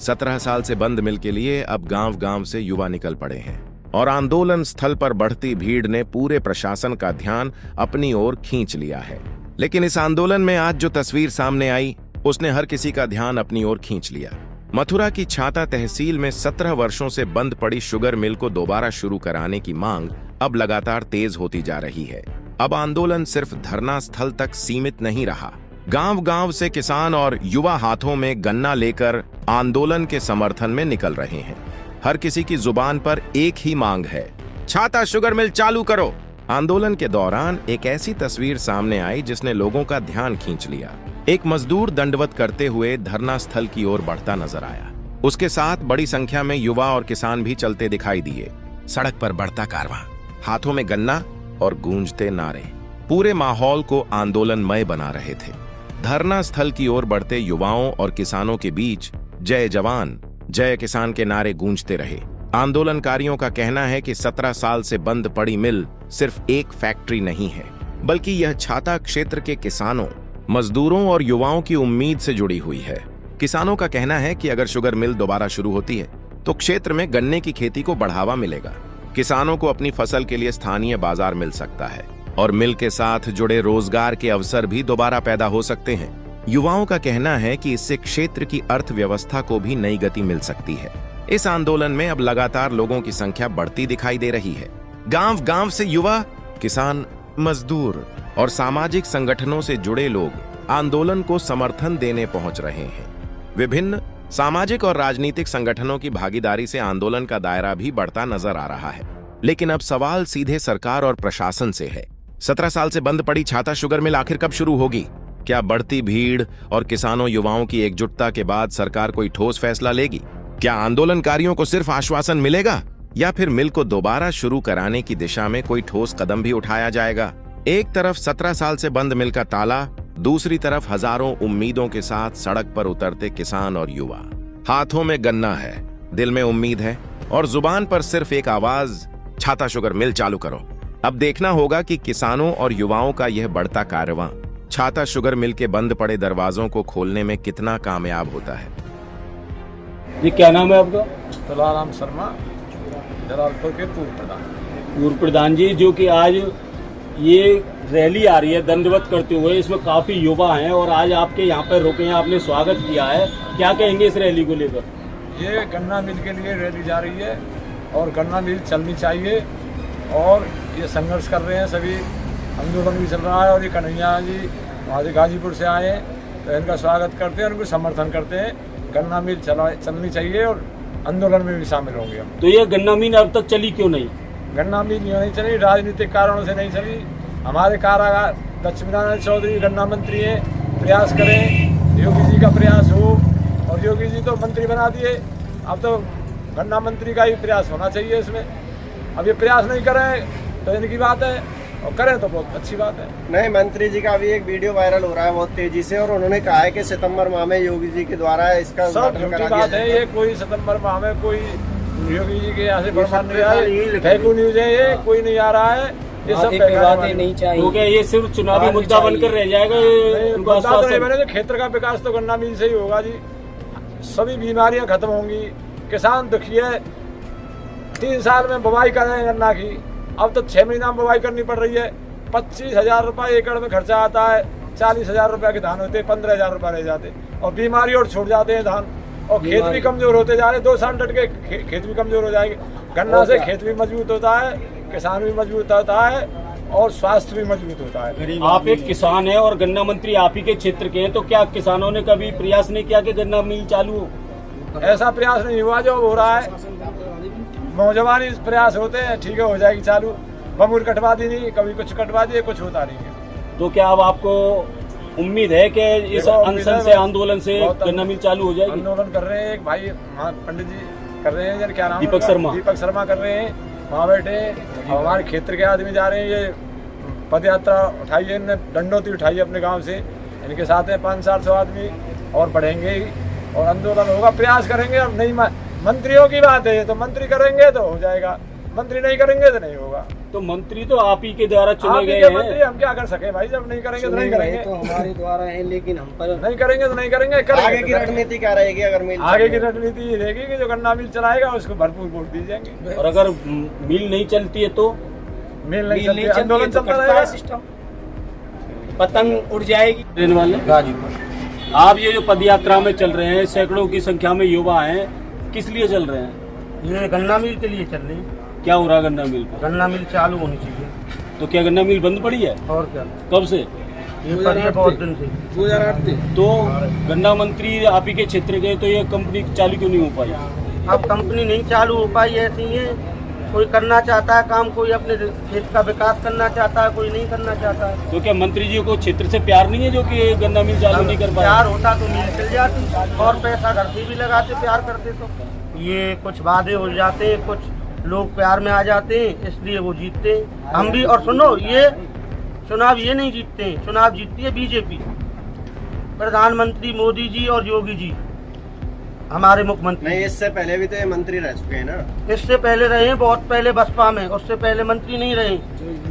17 साल से बंद मिल के लिए अब गांव-गांव से युवा निकल पड़े हैं और आंदोलन स्थल पर बढ़ती भीड़ ने पूरे प्रशासन का ध्यान अपनी ओर खींच लिया है। लेकिन इस आंदोलन में आज जो तस्वीर सामने आई, उसने हर किसी का ध्यान अपनी ओर खींच लिया। मथुरा की छाता तहसील में 17 वर्षों से बंद पड़ी शुगर मिल को दोबारा शुरू कराने की मांग अब लगातार तेज होती जा रही है। अब आंदोलन सिर्फ धरना स्थल तक सीमित नहीं रहा। गांव-गांव से किसान और युवा हाथों में गन्ना लेकर आंदोलन के समर्थन में निकल रहे हैं। हर किसी की जुबान पर एक ही मांग है, छाता शुगर मिल चालू करो। आंदोलन के दौरान एक ऐसी तस्वीर सामने आई जिसने लोगों का ध्यान खींच लिया। एक मजदूर दंडवत करते हुए धरना स्थल की ओर बढ़ता नजर आया। उसके साथ बड़ी संख्या में युवा और किसान भी चलते दिखाई दिए। सड़क पर बढ़ता कारवां, हाथों में गन्ना और गूंजते नारे पूरे माहौल को आंदोलनमय बना रहे थे। धरना स्थल की ओर बढ़ते युवाओं और किसानों के बीच जय जवान, जय किसान के नारे गूंजते रहे। आंदोलनकारियों का कहना है कि 17 साल से बंद पड़ी मिल सिर्फ एक फैक्ट्री नहीं है, बल्कि यह छाता क्षेत्र के किसानों, मजदूरों और युवाओं की उम्मीद से जुड़ी हुई है। किसानों का कहना है कि अगर शुगर मिल दोबारा शुरू होती है तो क्षेत्र में गन्ने की खेती को बढ़ावा मिलेगा। किसानों को अपनी फसल के लिए स्थानीय बाजार मिल सकता है और मिल के साथ जुड़े रोजगार के अवसर भी दोबारा पैदा हो सकते हैं। युवाओं का कहना है कि इससे क्षेत्र की अर्थव्यवस्था को भी नई गति मिल सकती है। इस आंदोलन में अब लगातार लोगों की संख्या बढ़ती दिखाई दे रही है। गांव-गांव से युवा, किसान, मजदूर और सामाजिक संगठनों से जुड़े लोग आंदोलन को समर्थन देने पहुंच रहे हैं। विभिन्न सामाजिक और राजनीतिक संगठनों की भागीदारी से आंदोलन का दायरा भी बढ़ता नजर आ रहा है। लेकिन अब सवाल सीधे सरकार और प्रशासन से है। 17 साल से बंद पड़ी छाता शुगर मिल आखिर कब शुरू होगी? क्या बढ़ती भीड़ और किसानों युवाओं की एकजुटता के बाद सरकार कोई ठोस फैसला लेगी? क्या आंदोलनकारियों को सिर्फ आश्वासन मिलेगा या फिर मिल को दोबारा शुरू कराने की दिशा में कोई ठोस कदम भी उठाया जाएगा? एक तरफ 17 साल से बंद मिल का ताला, दूसरी तरफ हजारों उम्मीदों के साथ सड़क पर उतरते किसान और युवा। हाथों में गन्ना है, दिल में उम्मीद है और जुबान पर सिर्फ एक आवाज, छाता शुगर मिल चालू करो। अब देखना होगा कि किसानों और युवाओं का यह बढ़ता कारवां छाता शुगर मिल के बंद पड़े दरवाजों को खोलने में कितना कामयाब होता है। ये क्या नाम है आपका? तुलाराम शर्मा, जलालपुर के पूर्व प्रधान जी, जो कि आज ये रैली आ रही है दंडवत करते हुए, इसमें काफी युवा हैं और आज आपके यहाँ पर रुके हैं, आपने स्वागत किया है, क्या कहेंगे इस रैली को लेकर? ये गन्ना मिल के लिए रैली जा रही है और गन्ना मिल चलनी चाहिए और ये संघर्ष कर रहे हैं सभी, आंदोलन भी चल रहा है और ये कन्हैया जी वहाँ से गाजीपुर से आए हैं तो इनका स्वागत करते हैं, उनको समर्थन करते हैं। गन्ना मिल चलनी चाहिए और आंदोलन में भी शामिल होंगे हम। तो ये गन्ना मिल अब तक चली क्यों नहीं? गन्ना मिल नहीं चली, राजनीतिक कारणों से नहीं चली। हमारे कारागार लक्ष्मीनारायण चौधरी गन्ना मंत्री हैं, प्रयास करें, योगी जी का प्रयास हो और योगी जी तो मंत्री बना दिए, अब तो गन्ना मंत्री का ही प्रयास होना चाहिए इसमें। अब ये प्रयास नहीं करें तो इनकी बात है और करें तो बहुत अच्छी बात है। नहीं, मंत्री जी का भी एक वीडियो वायरल हो रहा है बहुत तेजी से और उन्होंने कहा है कि सितंबर माह में योगी जी के द्वारा इसका सब झूठी बात है। ये कोई सितंबर माह में कोई योगी जी के यहाँ से फरमान नहीं आया, फेकू न्यूज है, ये कोई नहीं आ रहा है, ये सब बातें नहीं चाहिए। तो क्या ये सिर्फ चुनावी मुद्दा बनकर रह जाएगा? मुद्दा तो नहीं बने, क्षेत्र का विकास तो गन्ना मिल से ही होगा जी। सभी बीमारियां खत्म होंगी, किसान दुखी है। 3 साल में बुवाई कर रहे हैं गन्ना की, अब तो 6 महीना में बुवाई करनी पड़ रही है। 25,000 रुपये एकड़ में खर्चा आता है, 40,000 रुपये के धान होते, 15,000 रुपये रह जाते और बीमारी और छूट जाते हैं धान और खेत भी कमजोर होते जा रहे। 2 साल डट के खेत भी कमजोर हो जाएंगे। गन्ना से खेत भी मजबूत होता है, किसान भी मजबूत होता है और स्वास्थ्य भी मजबूत होता है। आप एक किसान हैं और गन्ना मंत्री आप ही के क्षेत्र के हैं, तो क्या किसानों ने कभी प्रयास नहीं किया कि गन्ना मिल चालू हो? ऐसा प्रयास नहीं हुआ जो हो रहा है। नौजवानी प्रयास होते हैं, ठीक है, हो जाएगी चालू। बमूर कटवा दी नहीं, कभी कुछ कटवा दिए, कुछ होता नहीं है। तो क्या अब आपको उम्मीद है कि इस अनशन से, आंदोलन से गन्ना मिल चालू हो जाएगी? आंदोलन कर रहे हैं, एक भाई पंडित जी कर रहे हैं, क्या नाम? दीपक शर्मा कर रहे हैं, वहाँ बैठे। हमारे क्षेत्र के आदमी जा रहे हैं, ये पद यात्रा उठाई है, इनने दंडोती उठाई है अपने गाँव से, इनके साथ है 500-400 आदमी और बढ़ेंगे ही और आंदोलन होगा, प्रयास करेंगे। अब नहीं मंत्रियों की बात है, तो मंत्री करेंगे तो हो जाएगा। मंत्री नहीं करेंगे तो नहीं होगा। तो मंत्री तो आप ही के द्वारा चुने आप ही गए के हैं। मंत्री हम क्या कर सके भाई, जब नहीं करेंगे तो नहीं करेंगे। तो हमारे द्वारा है, लेकिन हम पर नहीं करेंगे तो नहीं करेंगे। आगे की रणनीति क्या रहेगी अगर मिल आगे की रणनीति ये रहेगी कि जो गन्ना मिल चलाएगा उसको भरपूर वोट दिए जाएंगे। और अगर मिल नहीं चलती है तो मिल नहीं चलती, आंदोलन चलता रहेगा। सिस्टम पतंग उड़ जाएगी। रहने वाले गाजीपुर। आप ये जो पदयात्रा में चल रहे हैं, सैकड़ों की संख्या में युवा हैं, किस लिए चल रहे हैं? ये गन्ना मिल के लिए चल रही है। क्या हो रहा गन्ना मिल पर? गन्ना मिल चालू होनी चाहिए। तो क्या गन्ना मिल बंद पड़ी है? और क्या, कब से? ये पड़ी है बहुत दिन से। 2008 से। तो गन्ना मंत्री आप ही के क्षेत्र गए तो ये कंपनी चालू क्यों नहीं हो पाई? अब कंपनी नहीं चालू हो पाई, ऐसी है। कोई करना चाहता है काम, कोई अपने खेत का विकास करना चाहता है, कोई नहीं करना चाहता है। तो क्या मंत्री जी को क्षेत्र से प्यार नहीं है जो कि गन्ना मिल चालू नहीं कर पाए? प्यार होता तो मिल चल जाती और पैसा घर से भी लगाते, प्यार करते तो। ये कुछ वादे हो जाते हैं, कुछ लोग प्यार में आ जाते हैं, इसलिए वो जीतते हैं। हम भी, और सुनो, ये चुनाव ये नहीं जीतते हैं, चुनाव जीतती है बीजेपी। प्रधानमंत्री मोदी जी और योगी जी हमारे मुख्यमंत्री। नहीं, इससे पहले भी तो ये मंत्री रह चुके हैं ना। इससे पहले रहे हैं बहुत पहले बसपा में, उससे पहले मंत्री नहीं रहे।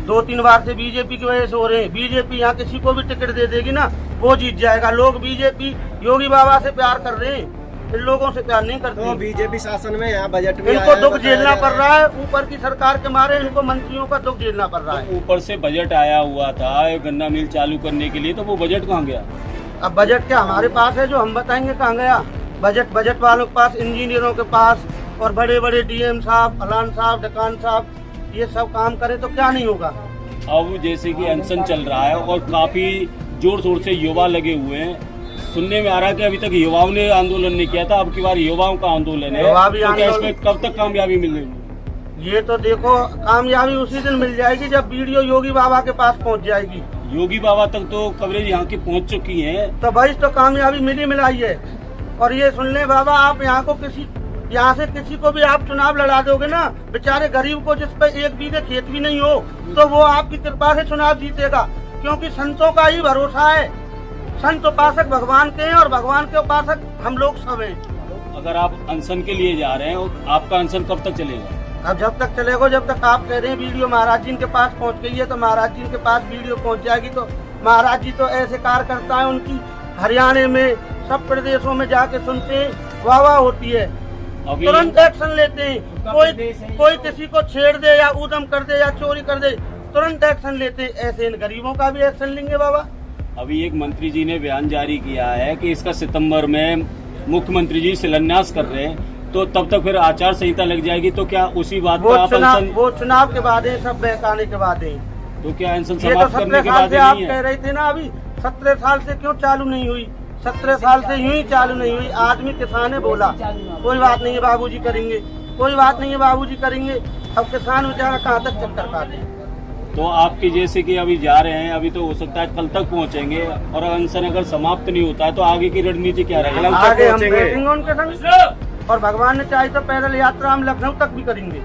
2-3 बार से बीजेपी की वजह से हो रहे हैं। बीजेपी यहाँ किसी को भी टिकट दे देगी ना, वो जीत जाएगा। लोग बीजेपी योगी बाबा से प्यार कर रहे हैं, इन लोगों से प्यार नहीं तो करते। बीजेपी शासन में यहाँ बजट में इनको दुख झेलना पड़ रहा है, ऊपर की सरकार के मारे इनको मंत्रियों का दुख झेलना पड़ रहा है। तो ऊपर से बजट आया हुआ था ये गन्ना मिल चालू करने के लिए, तो वो बजट कहाँ गया? अब बजट क्या हमारे पास है जो हम बताएंगे कहाँ गया? बजट वालों के पास, इंजीनियरों के पास, और बड़े बड़े डीएम साहब, फलान साहब, डकान साहब, ये सब काम करे तो क्या नहीं होगा। अब जैसे कि अनशन चल रहा है और काफी जोर शोर से युवा लगे हुए हैं, सुनने में आ रहा है कि अभी तक युवाओं ने आंदोलन नहीं किया था, अब की बार युवाओं का आंदोलन है। युवा भी तो क्या आंदोलन- इसमें कब तक कामयाबी मिलेगी? ये तो देखो, कामयाबी उसी दिन मिल जाएगी जब वीडियो योगी बाबा के पास पहुंच जाएगी। योगी बाबा तक तो कवरेज यहाँ की पहुँच चुकी है। तो भाई तो कामयाबी मिलाई है। और ये सुन ले बाबा, आप यहाँ से किसी को भी आप चुनाव लड़ा दोगे ना, बेचारे गरीब को जिस पे 1 बीघे खेत भी नहीं हो, तो वो आपकी कृपा से चुनाव जीतेगा, क्योंकि संतों का ही भरोसा है। संत उपासक भगवान के हैं और भगवान के उपासक हम लोग सब हैं। अगर आप अनशन के लिए जा रहे हैं, आपका अनशन कब तक चलेगा? अब जब तक चलेगा, जब तक आप कह रहे हैं वीडियो महाराज जी के पास पहुंच गई है, तो महाराज जी के पास वीडियो पहुंच जाएगी। तो महाराज जी तो ऐसे कार्यकर्ता है, उनकी हरियाणा में सब प्रदेशों में जाके सुनते हैं, वाह होती है, तुरंत एक्शन लेते हैं। कोई किसी को छेड़ दे या उदम कर दे या चोरी कर दे, तुरंत एक्शन लेते हैं। ऐसे इन गरीबों का भी एक्शन लेंगे बाबा। अभी एक मंत्री जी ने बयान जारी किया है कि इसका सितंबर में मुख्यमंत्री जी शिलान्यास कर रहे हैं, तो तब तक फिर आचार संहिता लग जाएगी। तो क्या उसी बात वो पर आप अनशन, वो चुनाव के बाद है, सब बहकाने के बाद है। तो क्या अनशन ये तो समाप्त करने 17 के साल बाद से आप नहीं कह है? रहे थे ना, अभी 17 साल से क्यों चालू नहीं हुई? 17 साल से यूं ही चालू नहीं हुई। आदमी किसान है, बोला कोई बात नहीं है बाबूजी करेंगे, कोई बात नहीं है बाबूजी करेंगे। अब किसान बेचारा कहाँ तक चक्कर काटे। तो आपकी जैसे कि अभी जा रहे हैं, अभी तो हो सकता है कल तक पहुंचेंगे, और अनशन अगर समाप्त नहीं होता है तो आगे की रणनीति क्या रहेगी? आगे हम बैठेंगे उनके संग, और भगवान ने चाहे तो पैदल यात्रा हम लखनऊ तक भी करेंगे।